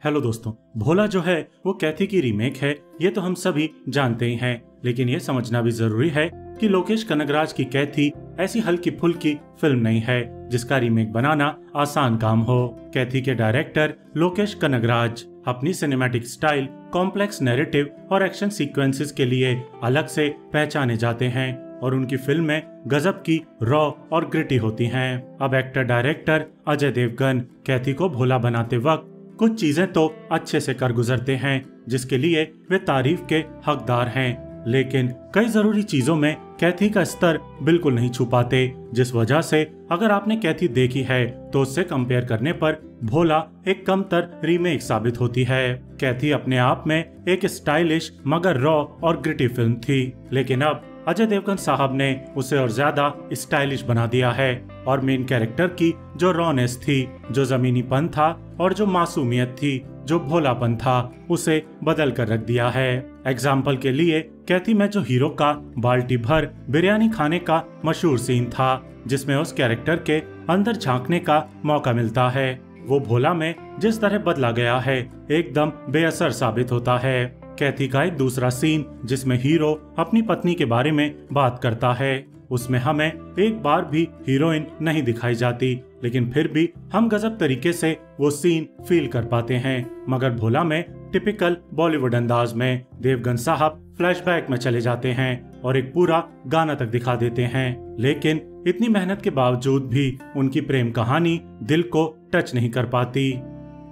Hello दोस्तों, भोला जो है वो कैथी की रीमेक है, ये तो हम सभी जानते ही हैं। लेकिन ये समझना भी जरूरी है कि लोकेश कनगराज की कैथी ऐसी हल्की फुल्की फिल्म नहीं है जिसका रीमेक बनाना आसान काम हो। कैथी के डायरेक्टर लोकेश कनगराज अपनी सिनेमैटिक स्टाइल, कॉम्प्लेक्स नैरेटिव और एक्शन सीक्वेंसेस के लिए अलग से पहचाने जाते हैं और उनकी फिल्में गजब की रॉ और ग्रिटी होती हैं। अब एक्टर डायरेक्टर अजय देवगन कैथी को भोला बनाते वक्त कुछ चीजें तो अच्छे से कर गुजरते हैं जिसके लिए वे तारीफ के हकदार हैं, लेकिन कई जरूरी चीजों में कैथी का स्तर बिल्कुल नहीं छू पाते, जिस वजह से अगर आपने कैथी देखी है तो उससे कंपेयर करने पर भोला एक कमतर रीमेक साबित होती है। कैथी अपने आप में एक स्टाइलिश मगर रॉ और ग्रिटी फिल्म थी, लेकिन अब अजय देवगन साहब ने उसे और ज्यादा स्टाइलिश बना दिया है और मेन कैरेक्टर की जो रॉनेस थी, जो जमीनीपन था और जो मासूमियत थी, जो भोलापन था, उसे बदल कर रख दिया है। एग्जाम्पल के लिए कैथी में जो हीरो का बाल्टी भर बिरयानी खाने का मशहूर सीन था, जिसमें उस कैरेक्टर के अंदर झांकने का मौका मिलता है, वो भोला में जिस तरह बदला गया है एकदम बेअसर साबित होता है। कैथी का एक दूसरा सीन जिसमें हीरो अपनी पत्नी के बारे में बात करता है, उसमें हमें एक बार भी हीरोइन नहीं दिखाई जाती, लेकिन फिर भी हम गजब तरीके से वो सीन फील कर पाते हैं। मगर भोला में टिपिकल बॉलीवुड अंदाज में देवगन साहब फ्लैशबैक में चले जाते हैं और एक पूरा गाना तक दिखा देते हैं, लेकिन इतनी मेहनत के बावजूद भी उनकी प्रेम कहानी दिल को टच नहीं कर पाती।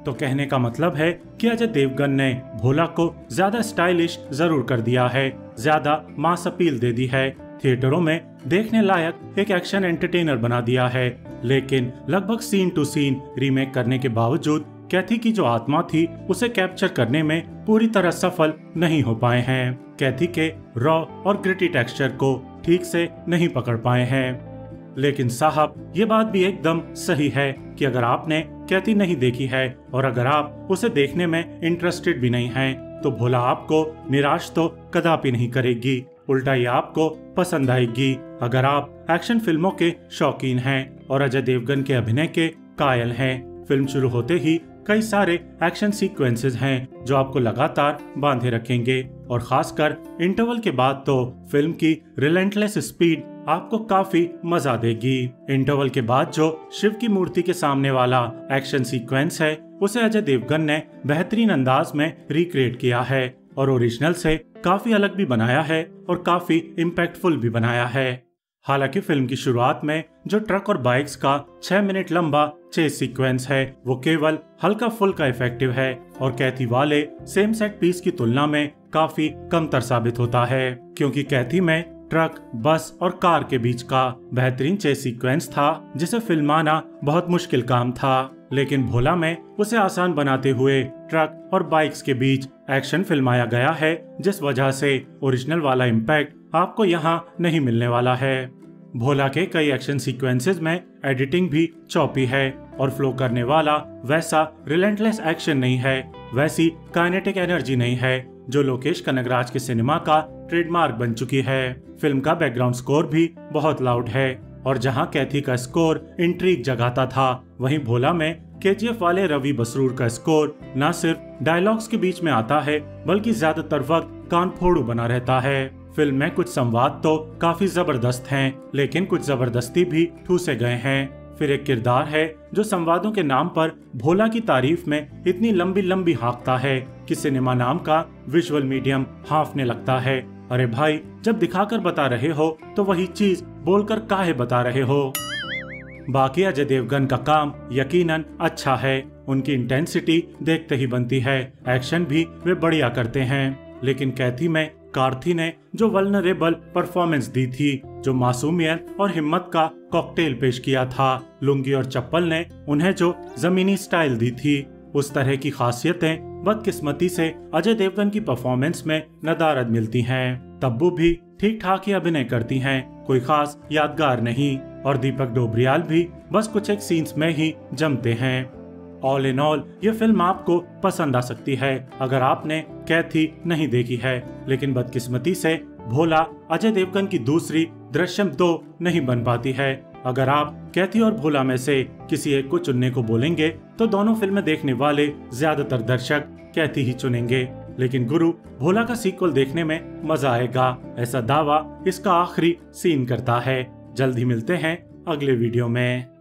तो कहने का मतलब है कि अजय देवगन ने भोला को ज्यादा स्टाइलिश जरूर कर दिया है, ज्यादा मास अपील दे दी है, थिएटरों में देखने लायक एक एक्शन एंटरटेनर बना दिया है, लेकिन लगभग सीन टू सीन रीमेक करने के बावजूद कैथी की जो आत्मा थी उसे कैप्चर करने में पूरी तरह सफल नहीं हो पाए हैं। कैथी के रॉ और ग्रिटी टेक्सचर को ठीक से नहीं पकड़ पाए हैं। लेकिन साहब, ये बात भी एकदम सही है कि अगर आपने कैथी नहीं देखी है और अगर आप उसे देखने में इंटरेस्टेड भी नहीं हैं, तो भोला आपको निराश तो कदापि नहीं करेगी, उल्टा ये आपको पसंद आएगी। अगर आप एक्शन फिल्मों के शौकीन हैं और अजय देवगन के अभिनय के कायल हैं, फिल्म शुरू होते ही कई सारे एक्शन सीक्वेंसेस हैं जो आपको लगातार बांधे रखेंगे और खासकर इंटरवल के बाद तो फिल्म की रिलेंटलेस स्पीड आपको काफी मजा देगी। इंटरवल के बाद जो शिव की मूर्ति के सामने वाला एक्शन सीक्वेंस है उसे अजय देवगन ने बेहतरीन अंदाज में रिक्रिएट किया है और ओरिजिनल से काफी अलग भी बनाया है और काफी इम्पैक्टफुल भी बनाया है। हालांकि फिल्म की शुरुआत में जो ट्रक और बाइक्स का 6 मिनट लंबा चेस सीक्वेंस है वो केवल हल्का फुल्का इफेक्टिव है और कैथी वाले सेम सेट पीस की तुलना में काफी कमतर साबित होता है, क्योंकि कैथी में ट्रक, बस और कार के बीच का बेहतरीन चेस सीक्वेंस था जिसे फिल्माना बहुत मुश्किल काम था, लेकिन भोला में उसे आसान बनाते हुए ट्रक और बाइक्स के बीच एक्शन फिल्माया गया है, जिस वजह से ओरिजिनल वाला इम्पैक्ट आपको यहाँ नहीं मिलने वाला है। भोला के कई एक्शन सीक्वेंसेस में एडिटिंग भी चौपी है और फ्लो करने वाला वैसा रिलेंटलेस एक्शन नहीं है, वैसी काइनेटिक एनर्जी नहीं है जो लोकेश कनगराज के सिनेमा का ट्रेडमार्क बन चुकी है। फिल्म का बैकग्राउंड स्कोर भी बहुत लाउड है और जहां कैथी का स्कोर इंट्रीग जगाता था, वहीं भोला में केजीएफ वाले रवि बसरूर का स्कोर न सिर्फ डायलॉग्स के बीच में आता है बल्कि ज्यादातर वक्त कान फोड़ू बना रहता है। फिल्म में कुछ संवाद तो काफी जबरदस्त हैं, लेकिन कुछ जबरदस्ती भी ठूसे गए हैं। फिर एक किरदार है जो संवादों के नाम पर भोला की तारीफ में इतनी लंबी लंबी हाँकता है कि सिनेमा नाम का विजुअल मीडियम हाँफने लगता है। अरे भाई, जब दिखाकर बता रहे हो तो वही चीज बोलकर काहे बता रहे हो। बाकी अजय देवगन का काम यकीनन अच्छा है, उनकी इंटेंसिटी देखते ही बनती है, एक्शन भी वे बढ़िया करते हैं, लेकिन कैथी में कार्थी ने जो वल्नरेबल परफॉर्मेंस दी थी, जो मासूमियत और हिम्मत का कॉकटेल पेश किया था, लुंगी और चप्पल ने उन्हें जो जमीनी स्टाइल दी थी, उस तरह की खासियतें बदकिस्मती से अजय देवगन की परफॉर्मेंस में नदारद मिलती हैं। तब्बू भी ठीक ठाक ही अभिनय करती हैं, कोई खास यादगार नहीं, और दीपक डोबरियाल भी बस कुछ एक सीन्स में ही जमते हैं। ऑल इन ऑल ये फिल्म आपको पसंद आ सकती है अगर आपने कैथी नहीं देखी है, लेकिन बदकिस्मती से भोला अजय देवगन की दूसरी दृश्यम 2 नहीं बन पाती है, अगर आप कैथी और भोला में से किसी एक को चुनने को बोलेंगे तो दोनों फिल्में देखने वाले ज्यादातर दर्शक कैथी ही चुनेंगे, लेकिन गुरु भोला का सीक्वल देखने में मजा आएगा, ऐसा दावा इसका आखिरी सीन करता है। जल्द ही मिलते हैं अगले वीडियो में।